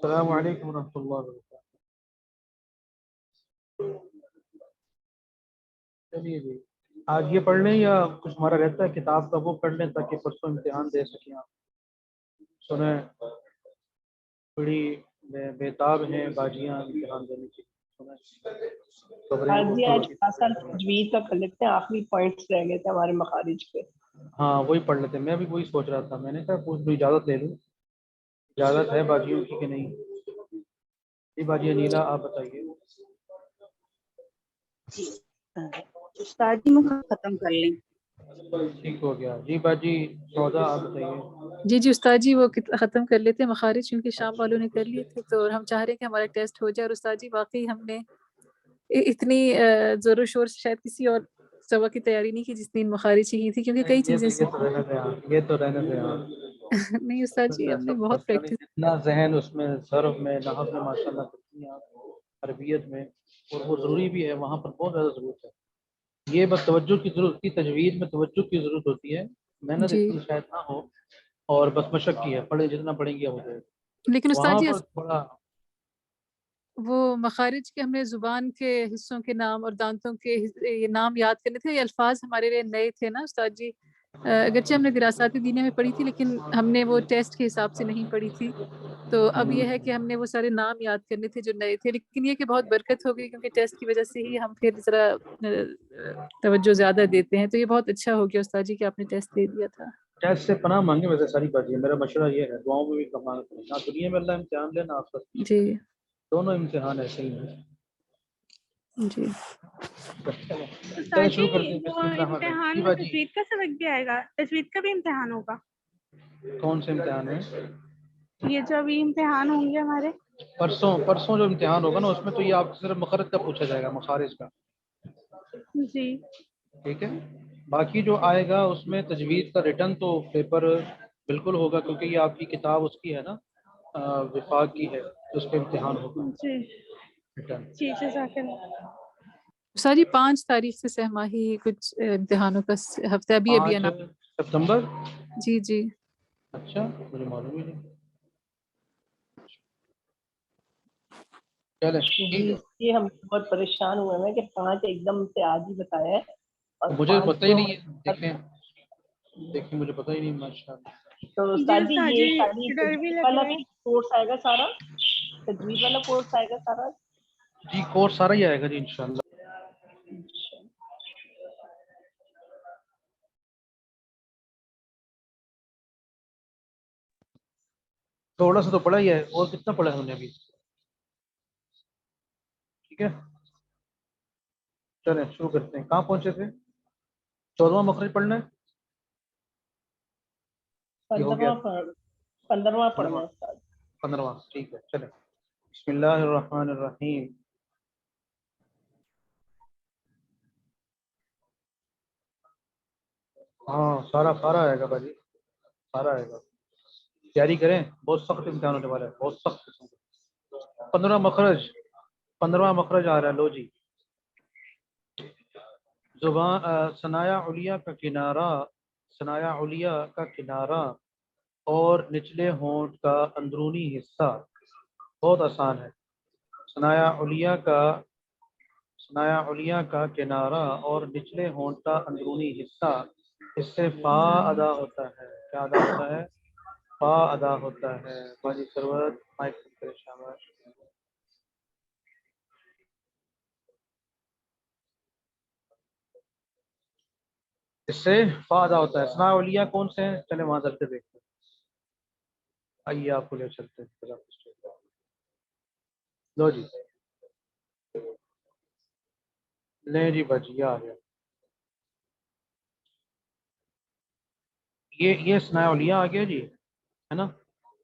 السلام علیکم ورحمۃ اللہ وبرکاتہ۔ چلیے جی، آج یہ پڑھ لیں یا کچھ ہمارا رہتا ہے کتاب کا وہ پڑھ لیں تاکہ پرسوں امتحان دے سکیں آپ؟ سنیں، بڑی بےتاب ہیں باجیاں امتحان دینے کی، جی آج آسان تجوید کا کر لیتے ہیں، آخری پوائنٹس رہ گئے تھے ہمارے مخارج کے۔ ہاں وہی پڑھ لیتے ہیں، میں بھی وہی سوچ رہا تھا، میں نے کہا پوچھ لوں، اجازت لے لوں، اجازت ہے باجیوں کی کہ نہیں؟ جی باجی نیلا آپ بتائیے۔ جی استاد جی ختم کر لیں۔ ٹھیک ہو گیا جی باجی سودا آپ بتائیے۔ جی استاد جی وہ ختم کر لیتے ہیں مخارج، کیونکہ شام والوں نے کر لیے تھے، تو ہم چاہ رہے ہیں کہ ہمارا ٹیسٹ ہو جائے۔ اور استاد جی واقعی ہم نے اتنی زور و شور سے شاید کسی اور سبق کی تیاری نہیں کی جتنی مخارج کی تھی، کیونکہ کئی چیزیں یہ تو رہنے دیں نہیں استاد جی ہم نے بہت پریکٹس، اتنا ذہن اس میں صرف میں نحو میں ماشاء اللہ کرتی ہیں آپ، عربیت میں، اور وہ ضروری بھی ہے، وہاں پر بہت زیادہ ضرورت ہے۔ یہ بس توجہ کی ضرورت کی، تجوید میں توجہ کی ضرورت ہوتی ہے، محنت جی اتنی شاید نہ ہو، اور بس مشق کی ہے، پڑھے جتنا پڑھیں گے ہو جائے گا لیکن استاد وہاں جی پر تھوڑا۔ وہ مخارج کے ہم نے زبان کے حصوں کے نام اور دانتوں کے یہ نام یاد کرنے تھے، یہ الفاظ ہمارے لیے نئے تھے نا استاد جی، اگرچہ ہم نے دراسات دینہ میں پڑھی تھی لیکن ہم نے وہ ٹیسٹ کے حساب سے نہیں پڑھی تھی، تو اب یہ ہے کہ ہم نے وہ سارے نام یاد کرنے تھے جو نئے تھے، لیکن یہ کہ بہت برکت ہو گئی کیونکہ ٹیسٹ کی وجہ سے ہی ہم پھر ذرا توجہ زیادہ دیتے ہیں، تو یہ بہت اچھا ہو گیا استاد جی کہ آپ نے ٹیسٹ دے دیا تھا۔ ٹیسٹ سے پناہ مانگے ویسے ساری باتیں، میرا مشورہ یہ ہے دعاؤں میں بھی کمانا کریں، نہ دنیا میں اللہ امتحان لے نہ آخرت میں، جی دونوں امتحان ایسے ہی ہیں۔ جی چلیں استاد جی شروع کرتے ہیں، وہ بسم اللہ الرحمن الرحیم۔ امتحان جی میں باجی تجوید کا سبق بھی آئے گا، تجوید کا بھی امتحان ہوگا؟ کون سے امتحان ہے؟ یہ جو ابھی امتحان ہوں گے ہمارے پرسوں جو امتحان ہوگا نا اس میں تو یہ آپ صرف مخرج کا پوچھا جائے گا، مخارج کا، جی ٹھیک ہے؟ باقی جو آئے گا اس میں تجوید کا ریٹرن تو پیپر بالکل ہوگا، کیونکہ یہ آپ کی کتاب اس کی ہے نا، وفاق کی ہے، تو اس پہ امتحان ہوگا جی ریٹرن۔ جی جزاک اللہ۔ استاد جی 5 تاریخ سے سہماہی کچھ امتحانوں کا ہفتہ ابھی 5 ستمبر؟ جی اچھا مجھے معلوم ہی نہیں، چلیں ٹھیک جی ہے۔ یہ ہم بہت پریشان ہوئے ہیں کہ 5 ایک دم سے آج ہی بتایا ہے، اور مجھے 5 پتہ ہی تو نہیں ہے، دیکھیں مجھے پتہ ہی نہیں ماشاء اللہ۔ تو جی استاد جی استاد یہ ساری ڈر بھی تجوید لگ والا رہا ہے۔ بھی کورس آئے گا سارا، تجوید والا کورس آئے گا سارا؟ جی کورس سارا ہی آئے گا جی انشاءاللہ۔ تھوڑا سا تو پڑھا ہی ہے، اور کتنا پڑھا ہے ہم نے ابھی؟ ٹھیک ہے چلیں شروع کرتے ہیں، کہاں پہنچے تھے؟ 14واں مخرج پڑھنا ہے، یہ ہو گیا 15واں پڑھنا ہے استاد۔ 15واں، ٹھیک ہے چلیں۔ بسم اللہ الرحمن الرحیم۔ ہاں سارا آئے گا باجی، سارا آئے گا، تیاری کریں، بہت سخت امتحان ہونے والا ہے، بہت سخت۔ 15واں مخرج آ رہا ہے، لو جی۔ زبان ثنایا علیہ کا کنارہ، ثنایا علیہ کا کنارہ اور نچلے ہونٹ کا اندرونی حصہ، بہت آسان ہے۔ ثنایا علیہ کا کنارہ اور نچلے ہونٹ کا اندرونی حصہ، اس سے فا ادا ہوتا ہے، کیا ادا ہوتا ہے؟ فا ادا ہوتا ہے۔ باجی سرورت مائک شامل۔ اس سے فا ادا ہوتا ہے۔ ثناء علیہ کون سے ہیں؟ چلیں وہاں چلتے دیکھتے ہیں، آئیے آپ کو لے چلتے ہیں۔ لو جی لیں جی باجی یہ آ گیا، یہ ثناء علیہ آ گیا جی، ہے نا؟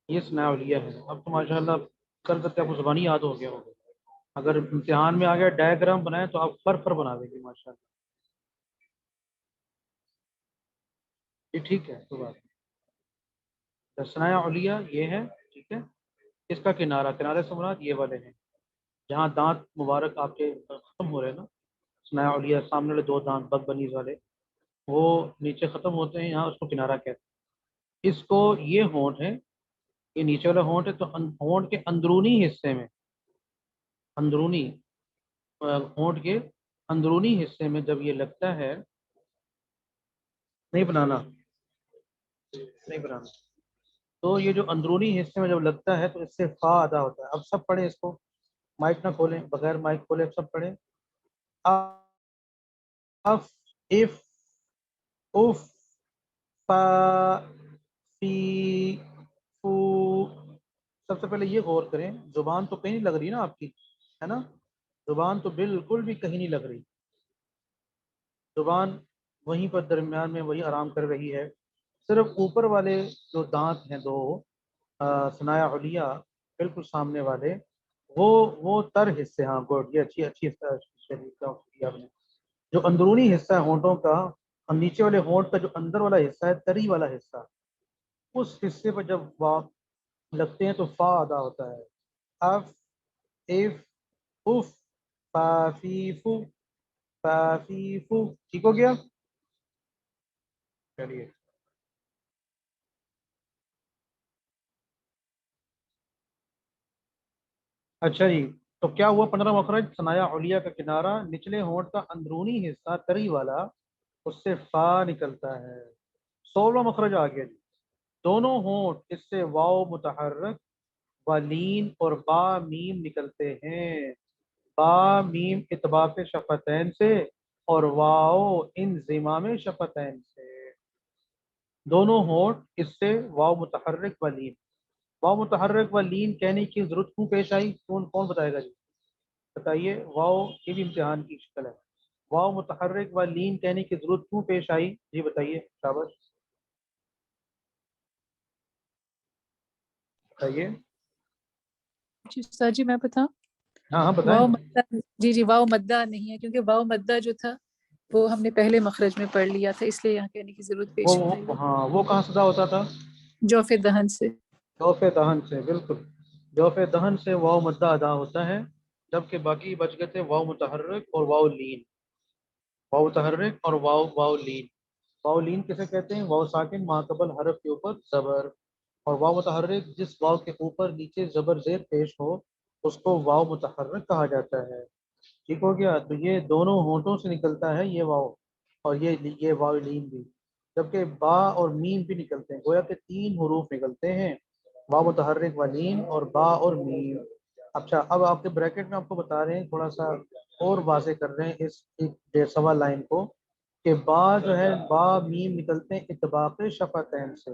یہ ثناء علیہ ہے۔ اب تو ماشاءاللہ کر کرتے آپ کو زبانی یاد ہو گیا ہوگا، اگر امتحان میں آ گیا ڈائیگرام بنائیں تو آپ فر بنا دیں گے ماشاءاللہ۔ یہ ٹھیک ہے تو بات ثناء علیہ یہ ہے، ٹھیک ہے؟ اس کا کنارے سے مراد یہ والے ہیں جہاں دانت مبارک آپ کے ختم ہو رہے ہیں نا، ثناء علیہ سامنے والے 2 دانت بد بنیز والے وہ نیچے ختم ہوتے ہیں، یہاں اس کو کنارہ کہتے ہیں۔ اس کو یہ ہونٹ ہے، یہ نیچے والا ہونٹ ہے، تو ہونٹ کے اندرونی حصے میں، اندرونی ہونٹ کے اندرونی حصے میں جب یہ لگتا ہے، نہیں بنانا، نہیں بنانا، تو یہ جو اندرونی حصے میں جب لگتا ہے تو اس سے فا ادا ہوتا ہے. اب سب پڑھیں اس کو، مائک نہ کھولیں، بغیر مائک کھولے سب پڑھیں. اف، اف، اف، فا، فی، فو. سب سے پہلے یہ غور کریں، زبان تو کہیں نہیں لگ رہی نا آپ کی، ہے نا؟ زبان تو بالکل بھی کہیں نہیں لگ رہی، زبان وہیں پر درمیان میں وہی آرام کر رہی ہے. صرف اوپر والے جو دانت ہیں دو ثنایا علیہ بالکل سامنے والے، وہ تر حصے، ہاں گڈ، یہ اچھی آپ نے. جو اندرونی حصہ ہے ہونٹوں کا، نیچے والے ہونٹ کا جو اندر والا حصہ ہے، تری والا حصہ، اس حصے پر جب وا لگتے ہیں تو فا ادا ہوتا ہے. اف، اف، اف، فا، فی، فو، فا، فی، فو. ٹھیک ہو گیا؟ چلیے. اچھا جی، تو کیا ہوا؟ 15 مخرج، ثنایا علیہ کا کنارہ، نچلے ہونٹ کا اندرونی حصہ تری والا، اس سے فا نکلتا ہے. 16واں مخرج آ گیا جی. دونوں ہونٹ اس سے واو متحرک و لین اور با میم نکلتے ہیں. با میم اطباق شفتین سے اور واو انضمام شفتین سے. دونوں ہونٹ اس سے واو متحرک و لین. واو متحرک و لین کہنے کی ضرورت کیوں پیش آئی؟ کون بتائے گا جی؟ بتائیے. واو یہ بھی امتحان کی شکل ہے. واو متحرک و لین کہنے کی ضرورت کیوں پیش آئی؟ جی بتائیے، شاباش بتائیے. جی استاد جی میں بتاؤں. ہاں ہاں بتائیں. واو مدہ، جی واو مدہ نہیں ہے، کیونکہ واو مدہ جو تھا وہ ہم نے پہلے مخرج میں پڑھ لیا تھا، اس لیے یہاں کہنے کی ضرورت پیش نہیں آئی. ہاں وہ کہاں صدا ہوتا تھا؟ جوف دہن سے. جوف دہن سے، بالکل. جوف دہن سے واو مدہ ادا ہوتا ہے، جبکہ باقی بچ گئے تھے واو متحرک اور واو لین. واو متحرک اور واو لین. واو لین کسے کہتے ہیں؟ واو ساکن ماقبل حرف کے اوپر زبر. اور واو متحرک جس واو کے اوپر نیچے زبر زیر پیش ہو اس کو واو متحرک کہا جاتا ہے. ٹھیک ہو گیا؟ تو یہ دونوں ہونٹوں سے نکلتا ہے یہ واو، اور یہ واو لین بھی. جبکہ با اور میم بھی نکلتے ہیں، گویا کہ 3 حروف نکلتے ہیں، واو متحرک و لین اور با اور میم. اچھا، اب آپ کے بریکٹ میں آپ کو بتا رہے ہیں، تھوڑا سا اور واضح کر رہے ہیں اس 1.25 لائن کو، کہ با جو ہے، با میم نکلتے ہیں اطباق شفتین سے.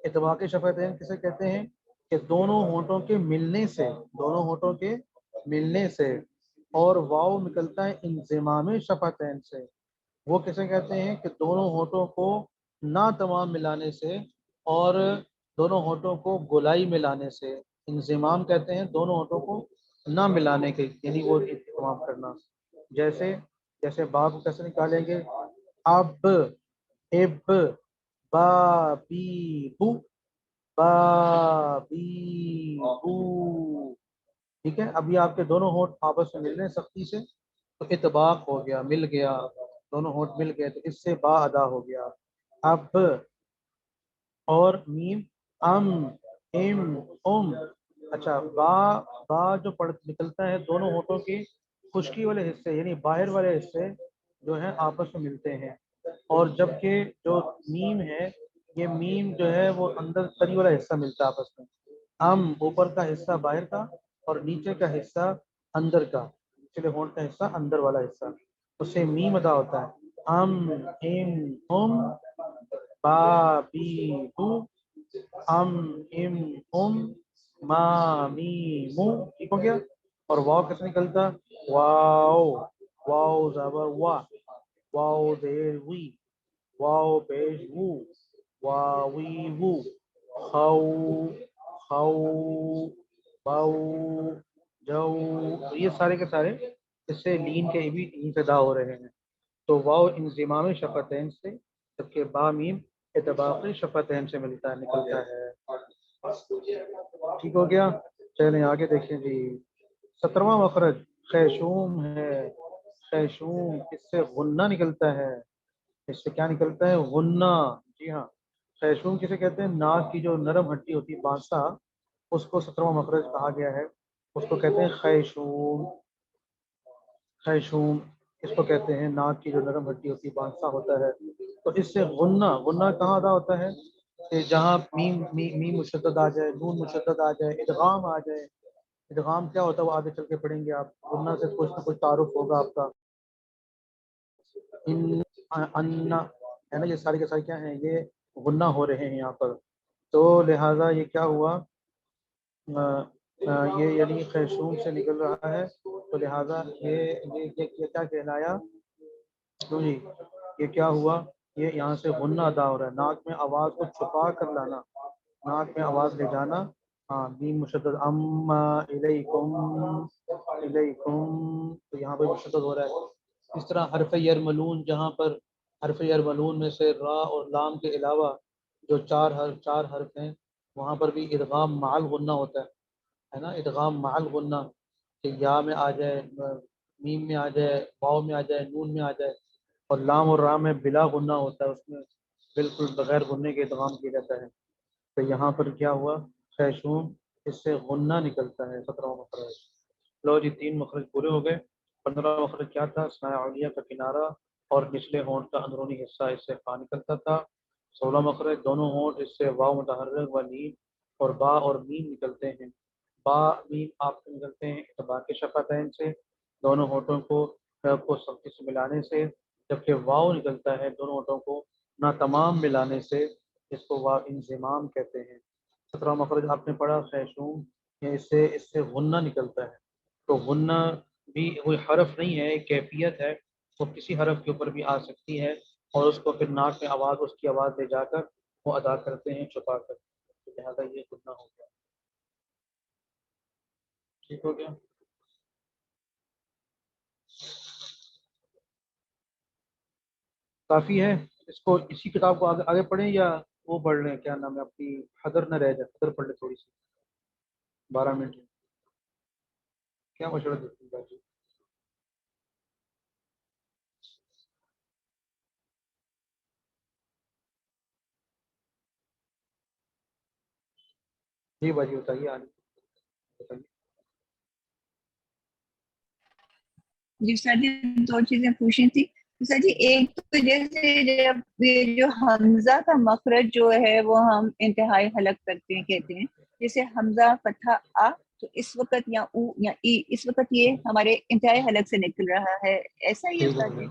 اطباق شفتین کسے کہتے ہیں؟ کہ دونوں ہونٹوں کے ملنے سے، دونوں ہونٹوں کے ملنے سے. اور واو نکلتا ہے انضمام شفتین سے. وہ کسے کہتے ہیں؟ کہ دونوں ہونٹوں کو نہ تمام ملانے سے اور دونوں ہونٹوں کو گولائی ملانے سے. انضمام کہتے ہیں دونوں ہونٹوں کو نہ ملانے کے، یعنی وہ تمام کرنا. جیسے با کو کیسے نکالیں گے؟ اب، اب، با، بی، بو، با، بی، بو. ٹھیک ہے؟ ابھی آپ کے دونوں ہونٹ آپس میں مل رہے ہیں سختی سے، تو اطباق ہو گیا، مل گیا، دونوں ہونٹ مل گئے، تو اس سے با ادا ہو گیا. اب اور میم، ام، ام، ام. اچھا، با جو نکلتا ہے دونوں ہونٹوں کی خشکی والے حصے، یعنی باہر والے حصے جو ہیں آپس میں ملتے ہیں. اور جبکہ جو میم ہے، یہ میم جو ہے وہ اندر تری والا حصہ ملتا ہے آپس میں. ام اوپر کا حصہ باہر کا، اور نیچے کا حصہ اندر کا، نچلے ہونٹ کا حصہ اندر والا حصہ، اس سے میم ادا ہوتا ہے. ام، ام، با، بی، بو، ام، ام، ما، می، مو. ٹھیک ہو گیا؟ اور واو کیسے نکلتا؟ واو، واو زبر وا، واو زیر وی، واو پیش وو، واوی وو، خو، خو، باؤ، جو. یہ سارے کے سارے اس سے لین کے بھی ابتدا ہو رہے ہیں. تو واو انضمام شفتین سے، جبکہ با میم اطباق شفتین سے ملتا نکلتا ہے. ٹھیک ہو گیا؟ چلیں آگے دیکھیں جی. 17واں مخرج خیشوم ہے. خیشوم، اس سے غنہ نکلتا ہے. اس سے کیا نکلتا ہے؟ غنہ. جی ہاں، खैशूम किसे कहते हैं? नाक की जो नरम हड्डी होती है बांसा, उसको 17वां मखरज कहा गया है, उसको कहते हैं खैशूम। खैशूम इसको कहते हैं, नाक की जो नरम हड्डी होती है बांसा होता है। तो इससे गुन्ना, गुन्ना कहाँ अदा होता है कि जहाँ मीम मुशद्दद आ जाए, नून मुशद्दद आ जाए, इदगाम आ जाए। इदगाम क्या होता है वो आगे चल के पढ़ेंगे आप, गुन्ना से कुछ ना कुछ तारुफ होगा आपका। इन अन्ना है ना, ये सारी के सारी क्या हैं, ये गुन्ना हो रहे हैं यहाँ पर। तो लिहाजा ये क्या हुआ, ये यानी खैशूम से निकल रहा है, तो लिहाजा ये क्या कहलाया, क्यों जी, ये क्या हुआ, ये यहाँ से गुन्ना अदा हो रहा है, नाक में आवाज़ को छुपा कर लाना, नाक में आवाज़ ले जाना। हाँ, मीम मुशद्दद, अम्मा इलैकुम, इलैकुम, तो यहाँ पर मुशद्दद हो रहा है। इस तरह हरफ यरमलून, जहाँ पर हरफ यरमलून में से रा और लाम के अलावा जो चार हर्फ हैं, वहाँ पर भी इदगाम माल गुन्ना होता है ना, इदगाम माल गुन्ना, कि या में आ जाए, मीम में आ जाए, वाव में आ जाए, नून में आ जाए, और लाम और रा में बिला गुन्ना होता है, उसमें बिल्कुल बगैर गुन्ने के इदगाम किया जाता है। तो यहाँ पर क्या हुआ, खैशूम, इससे गुन्ना निकलता है 17वां मखरज। लो जी, 3 मखरज पूरे हो गए। 15वां मखरज क्या था? सनाया उलिया का किनारा और निचले होंठ का अंदरूनी हिस्सा, इससे फा निकलता था। 16 मखरज दोनों होंठ, इससे वाव मुतहर्रिक व नीम और बा और मीम निकलते हैं। बा मीम आपके निकलते हैं इतबा के शफ़तैन से, दोनों होठों को सख्ती से मिलाने से, जबकि वाव निकलता है दोनों होठों को ना तमाम मिलाने से, इसको वाव इंज़िमाम कहते हैं। 17वां मखरज आपने पढ़ा खैशूम, इससे इससे गुन्ना निकलता है। तो गुन्ना भी कोई हरफ नहीं है, एक कैफियत है, वो किसी हरफ के ऊपर भी आ सकती है, और उसको फिर नाक में आवाज़, उसकी आवाज़ ले जाकर वो अदा करते हैं छुपा कर। तो लिहाजा ये गुन्ना हो गया। ठीक हो गया। काफ़ी है, इसको इसी किताब को आगे आगे पढ़ें या वो पढ़ लें, क्या नाम है अपनी, हदर न रह जाए, हदर पढ़ ले थोड़ी सी, 12 मिनट। क्या मशवरा देती है बाजी? जी बाजी बताइए, आगे बताइए। जी सर जी, दो चीजें पूछनी थी। तो सर जी, एक तो जैसे जब ये जो हमजा का मखरज जो है वो हम इंतहाई हलक करते हैं, कहते हैं, जैसे हमजा फतहा आ, तो इस वक्त या ऊ या ई, इस वक्त ये हमारे इंतहाई हलक से निकल रहा है, ऐसा ही है ठीक सर है। जी?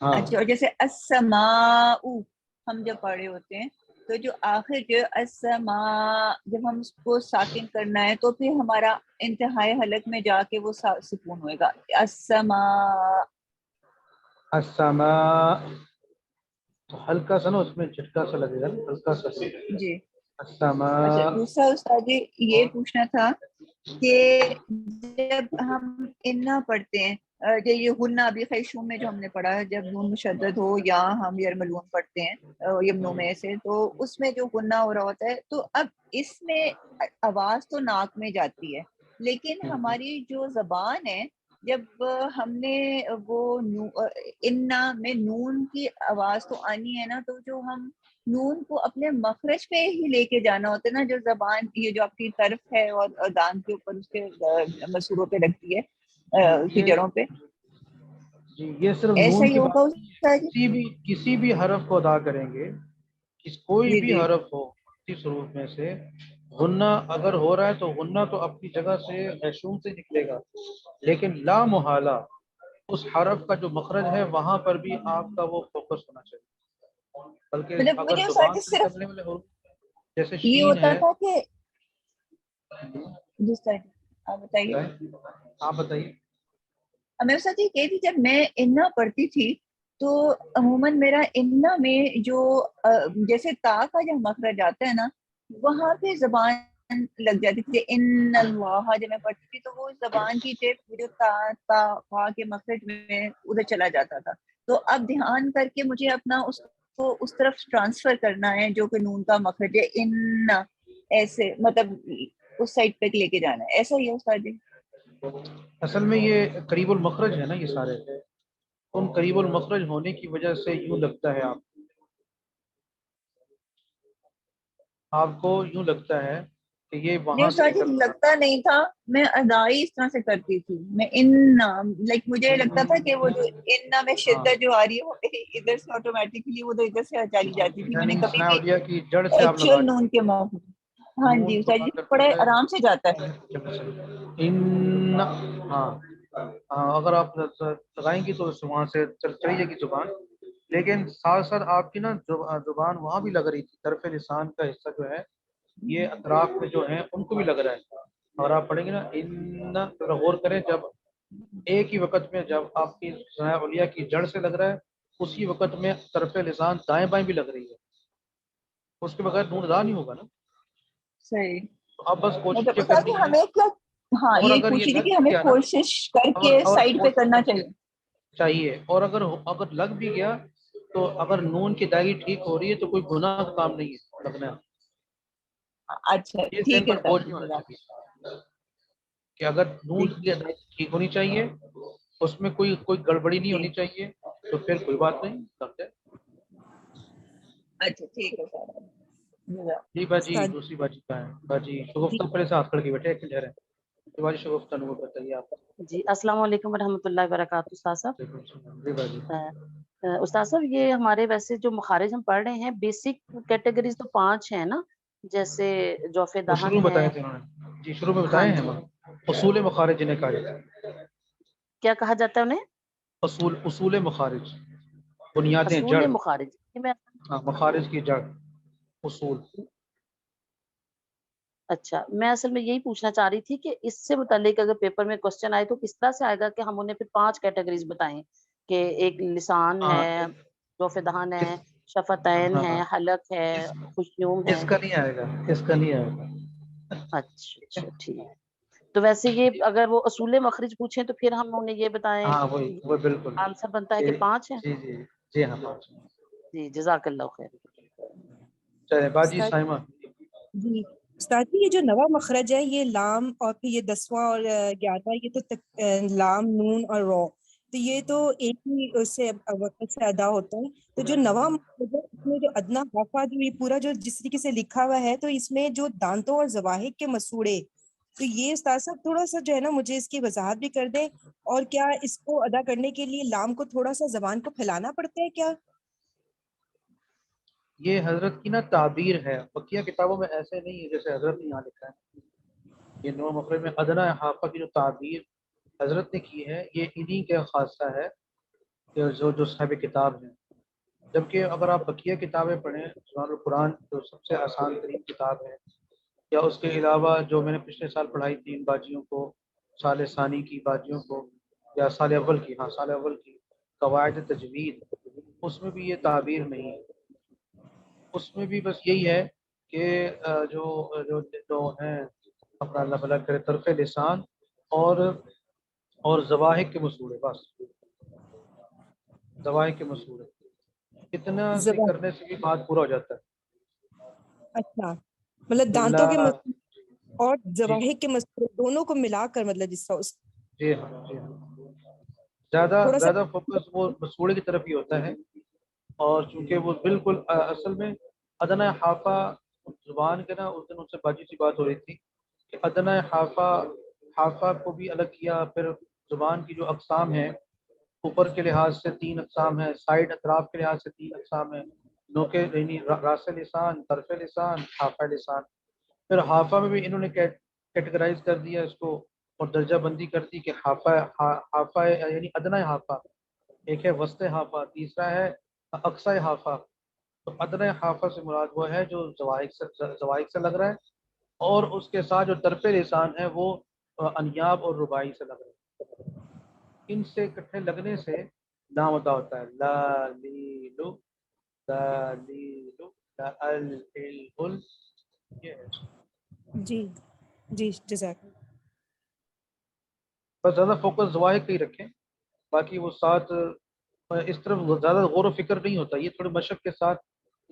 हाँ अच्छा, और जैसे अस्समाउ हम जब पढ़े होते हैं, तो जो आखिर जो अस्समा, जब हम उसको साकिन करना है तो फिर हमारा इंतहाई हलक में जाके वो सुकून होएगा, अस्समा। अस्समा, तो हल्का सा ना उसमें झटका सा लगेगा ना, हल्का सा। जी। अस्समा। अच्छा, दूसरा उस्ताद जी ये और पूछना था कि जब हम इन्ना पढ़ते हैं, ये गुन्ना अभी खैशूम में जो हमने पढ़ा है, जब नून मुशद्दद हो या हम यरमलून पढ़ते हैं यमनों में से, तो उसमें जो गुन्ना हो रहा होता है, तो अब इसमें आवाज तो नाक में जाती है, लेकिन हमारी जो जबान है, जब हमने वो इन्ना में नून की आवाज तो आनी है ना, तो जो हम नून को अपने मखरज पे ही लेके जाना होता है ना, जो जबान ये जो आपकी तरफ है और दांत के ऊपर उसके मसूरों पे लगती है, उसकी ये जड़ों पे, जी, ये सिर्फ ऐसा नून ही की होगा बात नहीं है, उसका जी? किसी भी हरफ को अदा करेंगे, कोई जी भी जी। हरफ हो इस रूप में से, गुन्ना अगर हो रहा है तो गुन्ना तो अपनी जगह से खैशूम से निकलेगा, लेकिन ला मुहाला उस हरफ का जो मखरज है वहां पर भी आपका वो फोकस होना चाहिए। बल्कि मतलब अगर मुझे जुबान उसका से सिर्फ निकलने वाले हो, जैसे ये शीन होता है। था कि जिस तरह आप बताइए। आप बताइए। मैं सच ही कहती, जब मैं इन्ना पढ़ती थी तो अमूमन मेरा इन्ना में जो जैसे ता का जब मखरज आता है ना, वहां पे जबान लग जाती थी, इन अल्लाह जब मैं पढ़ती थी तो वो जबान की टिप जो ता के मखरज में उधर चला जाता था। तो अब ध्यान करके मुझे अपना उसको उस तरफ ट्रांसफर करना है, जो कि नून का मखरज है, इन, ऐसे मतलब उस साइड पे लेके जाना है, ऐसा ही है उस्ताद जी? असल में ये करीबुल मखरज है ना, ये सारे उन करीबुल मखरज होने की वजह से यूं लगता है आप, आपको यूं लगता है कि ये नहीं वहां से उस्ताद जी, निकल रहा लगता नहीं था, मैं अदाई इस तरह से करती थी, मैं इन लाइक मुझे लगता था कि वो जो इन्ना में हाँ, शिद्दत जो आ रही है वो इधर से ऑटोमेटिकली वो तो इधर से चली जाती थी, मैंने यानी कभी भी सनाउलिया की जड़ से आप लगा एक्चुअल नून के मौके। हाँ नून जी को उस्ताद क्या जी, करते बड़े थे आराम से जाता है। इन, हाँ हाँ, अगर आप लगाएंगी तो वहां से चली जाएगी जुबान, लेकिन साथ साथ आपकी ना जुबान वहां भी लग रही थी, तरफ लिसान का हिस्सा जो है ये अतराफ में जो है उनको भी लग रहा है। और आप पढ़ेंगे ना इन, थोड़ा गौर करें, जब एक ही वक्त में जब आपकी सनाउलिया की जड़ से लग रहा है, उसी वक्त में तरफ लिसान दाएं बाएं भी लग रही है, उसके बगैर नून अदा नहीं होगा ना। सही। तो अब बस कोशिश मतलब ये उस्ताद जी करनी है, हमें क्या, हाँ और यही अगर पूछ ये रही थी लग कि भी हमें गया ना, कोशिश करके साइड पे करना चाहिए। चाहिए, और अगर लग भी गया तो अगर नून की अदायगी ठीक हो रही है तो कोई गुनाह का काम नहीं है लगना। अच्छा ये जहन ठीक है पर उस्ताद बोझ जी, नहीं होना जज़ाक। चाहिए कि अगर नून ठीक की अदायगी ठीक होनी चाहिए, उसमें कोई कोई गड़बड़ी नहीं जी, होनी चाहिए, तो फिर कोई बात नहीं करते। अच्छा ठीक है उस्ताद, जज़ाक। जी बाजी, उस्ताद दूसरी बाजी का है बाजी जी शगुफ्ता, पहले से हाथ खड़े बैठे एक ठहरे। जी बाजी शगुफ्ता नूर बताइए आप। जी अस्सलाम वालेकुम रहमतुल्लाहि व बरकातहू उस्ताद साहब। जी बाजी। उस्ताद साहब ये हमारे वैसे जो मखारिज हम पढ़ रहे हैं बेसिक कैटेगरीज तो 5 है ना, जैसे जौफ़े वो शुरू दहन में है। बताए थे उन्होंने जी, शुरू में हाँ बताए हैं जी, हम उसूल मखारिज जिन्हें कहा जाता है। क्या कहा जाता है उन्हें? उसूल मखारिज, बुनियादें, असूल जड़। मुखारिज। ये मैं हाँ, मखारिज की जड़, उसूल। अच्छा, मैं असल में यही पूछना चाह रही थी कि इससे मुताल्लिक अगर पेपर में क्वेश्चन आए तो किस तरह से आएगा कि हम उन्हें फिर 5 कैटेगरीज़ बताएँ कि एक लिसान हाँ है, जौफ़े दहन इस है, शफ़तैन हाँ है, हाँ, हलक है, इस खुशयूम है। इसका नहीं आएगा, इसका नहीं आएगा। अच्छा, अच्छा ठीक। तो वैसे ये अगर वो असूल मखरिज पूछें तो फिर हम उन्हें ये बताएँ, हाँ वही वो बिल्कुल आंसर बनता है कि जी 5 है? जी जी जी, हाँ 5। जी, जज़ाकल्लाहु खैर। चले बाजी उस्ताद साइमा। जी उस्ताद जी, ये जो नवा मखरज है ये लाम और फिर ये 10वां और 11वां, ये तो लाम नून और रॉ, तो ये तो एक ही उससे वक्त से अदा होता है। तो जो नवा मखरज है इसमें जो अदना हाफा, जो ये पूरा जो जिस तरीके से लिखा हुआ है, तो इसमें जो दांतों और जवाहिर के मसूड़े, तो ये उस्ताद साहब थोड़ा सा जो है ना मुझे इसकी वजाहत भी कर दें। और क्या इसको अदा करने के लिए लाम को थोड़ा सा जबान को फैलाना पड़ता है क्या? ये हजरत की ना ताबीर है, बकिया किताबों में ऐसे नहीं है जैसे हजरत ने यहाँ लिखा है। ये नौ मखरज में अदना हाफा की जो ताबीर हजरत ने की है, ये इन्हीं के खासा है कि जो जो साहिब किताब हैं। जबकि अगर आप बकिया किताबें पढ़ें, सुरान कुरान जो सबसे आसान तरीन किताब है, या उसके अलावा जो मैंने पिछले साल पढ़ाई थी इन बाजियों को, साल सानी की बाजियों को, या साल अव्वल की, हाँ साल अव्वल की कवायद तजवीद, उसमें भी ये ताबीर नहीं है। उसमें भी बस यही है कि जो जो जो है अपना अल्लाह भला करे तरफ लिसान और जवाहिर के मसूड़े, बस जवाहिर के मसूड़े, इतना से जबान, करने से भी बात पूरा हो जाता है। अच्छा, मतलब ला दांतों के और जी जवाहिर के मसूड़े दोनों को मिलाकर, मतलब जिसका उस जी हाँ जी हाँ, ज़्यादा थोड़ा सा। ज़्यादा फोकस वो मसूड़े की तरफ ही होता है। और चूंकि वो बिल्कुल असल में अदना हाफा जुबान के ना, उस दिन उनसे बाजी सी बात हो रही थी कि अदना हाफा, हाफा को भी अलग किया, फिर जुबान की जो अकसाम है, ऊपर के लिहाज से 3 अकसाम है, साइड अतराफ के लिहाज से 3 अकसाम है, नोके यानी रास लिसान, तरफ लिसान, हाफा लिसान। फिर हाफा में भी इन्होंने कैटेगराइज कर दिया इसको, और दर्जा बंदी कर दी कि हाफा यानी अदना हाफा, एक है वस्ते हाफा, तीसरा है अक्सा हाफा। तो अदना हाफा से मुराद वो है जो जवाहिर से लग रहा है, और उसके साथ जो तरफे लिसान है वो अनियाब और रुबाई से लग रहा है। इनसे इकट्ठे लगने से नाम अदा होता है ला ली लु, ला ली लु, ला अल इल उल, ये है। जी जी जज़ाक। बस ज़्यादा फोकस जवाहिर पे ही रखें, बाकी वो साथ इस तरफ ज़्यादा गौर व फिक्र नहीं होता, ये थोड़ी मशक के साथ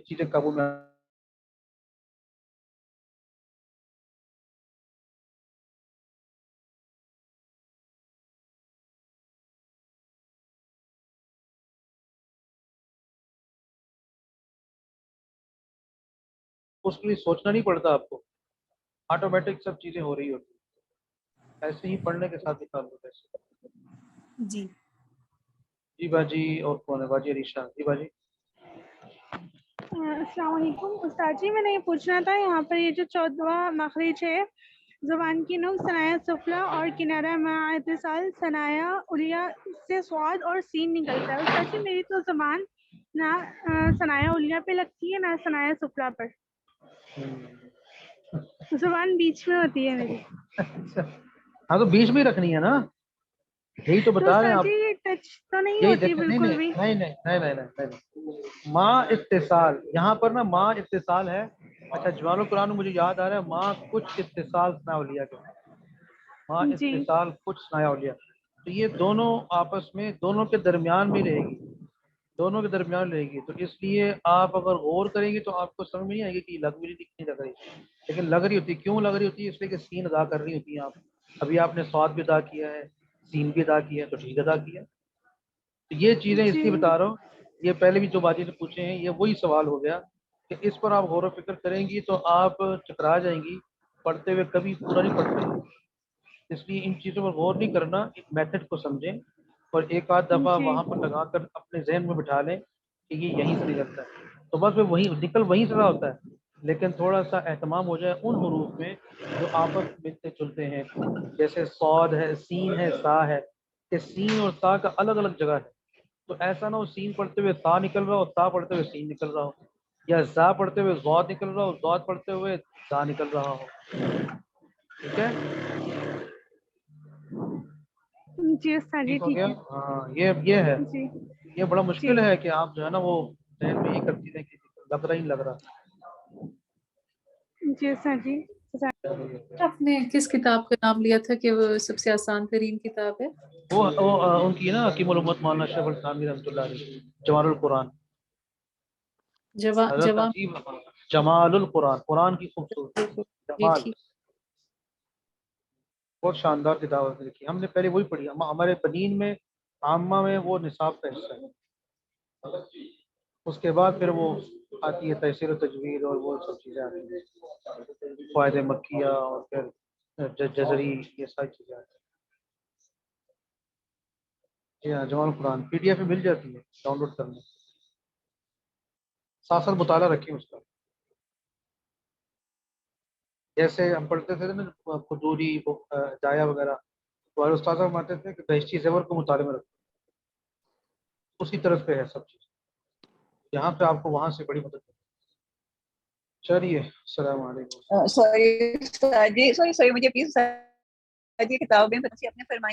चीज़ें काबू में उसके लिए सोचना नहीं पड़ता आपको, ऑटोमेटिक सब चीज़ें हो रही होती हैं, ऐसे ही पढ़ने के साथ निकाल दो पैसे। जी जी बाजी, और कौन है? बाजी अरीशा। जी बाजी। अस्सलाम वालेकुम उस्ताद जी, मैंने ये पूछना था, यहाँ पर ये जो 14वां मखरिज है, ज़ुबान की नुक सनाया सुफला और किनारा मा इत्तिसाल सनाया उलिया से स्वाद और सीन निकलता है। उस्ताद जी मेरी तो ज़ुबान ना सनाया उलिया पे लगती है ना सनाया सुफला पर, ज़ुबान बीच में होती है मेरी। अच्छा, हाँ तो बीच में ही रखनी है ना, यही तो तो बता रहे हैं उस्ताद आप। जी ये टच तो नहीं यही होती देखें, नहीं बिल्कुल नहीं भी? नहीं नहीं नहीं नहीं नहीं नहीं, माँ इत्तिसाल, यहाँ पर ना माँ इत्तिसाल है। अच्छा, जवानुल कुरान में मुझे याद आ रहा है, माँ कुछ इत्तिसाल सनाउलिया के, माँ जी इत्तिसाल कुछ सनाउलिया, तो ये दोनों आपस में, दोनों के दरमियान में रहेगी, दोनों के दरमियान रहेगी। तो इसलिए आप अगर गौर करेंगे तो आपको समझ में नहीं आएगी कि लग भी नहीं लग रही, लेकिन लग रही होती। क्यों लग रही होती है? इसलिए कि सीन अदा कर रही होती है आप। अभी आपने स्वाद भी अदा किया है, सीन भी अदा किया है, तो ठीक अदा किया। तो ये चीज़ें जी इसलिए बता रहा हूँ, ये पहले भी जो बातें पूछे हैं, ये वही सवाल हो गया कि इस पर आप गौर व फिक्र करेंगी तो आप चकरा जाएंगी, पढ़ते हुए कभी पूरा नहीं पढ़ते। इसलिए इन चीज़ों पर गौर नहीं करना, एक मेथड को समझें और एक आध दफ़ा जी वहाँ पर लगा कर अपने जहन में बिठा लें कि ये यहीं से निकलता है, तो बस वो वहीं से रहा होता है। लेकिन थोड़ा सा एहतमाम हो जाए उन हरूफ में जो आपस में मिलते जुलते हैं, जैसे सौद है, सीन है, सा है, कि सीन और सा का अलग अलग जगह है। तो ऐसा ना हो सीन पढ़ते हुए सा निकल रहा हो, सा पढ़ते हुए सीन निकल रहा हो, या जा पढ़ते हुए जौद निकल रहा हो, जौद पढ़ते हुए जा निकल रहा हो। ठीक है, जी उस्ताद जी ठीक हो ठीक गया। है। हाँ, ये है, जी ये बड़ा जी मुश्किल है कि आप जो है ना वो जहन में ये करती हैं कि लग रहा ही लग रहा। जी उस्ताद जी। आपने किस किताब का नाम लिया था कि वो सबसे आसान तरीन किताब है? वो उनकी है ना हकीमुल उम्मत मौलाना अशरफ अली थानवी रहमतुल्लाह अलैह, जमालुल कुरान। हजरत जवाब अजीब, जमालुल कुरान, कुरान की खूबसूरती, जी जमाल। ठीक। बहुत शानदार किताब है लिखी, हमने पहले वही पढ़ी, हमारे बनीन में आमा में वो निसाब का हिस्सा है। उसके बाद फिर वो आती है तहसीर तजवीद और वो सब चीज़ें आती हैं, फ़ायदे मक्किया और फिर जजरी, ये सारी चीज़ें आती हैं। जी हाँ, जमाल कुरान PDF में मिल जाती है डाउनलोड करने, साथ साथ मुताला रखें उसका। जैसे हम पढ़ते थे ना खुदूरी, जाया वगैरह, तो हमारे उस्ताद साहब मानते थे कि बहिश्ती ज़बर को मुताले में रखो, उसी तरफ पे है सब चीज़, यहाँ पे आपको वहाँ से बड़ी मदद मिलेगी। चलिए, अस्सलाम वालेकुम। सॉरी सॉरी सॉरी, मुझे प्लीज किताबें आपने फरमाई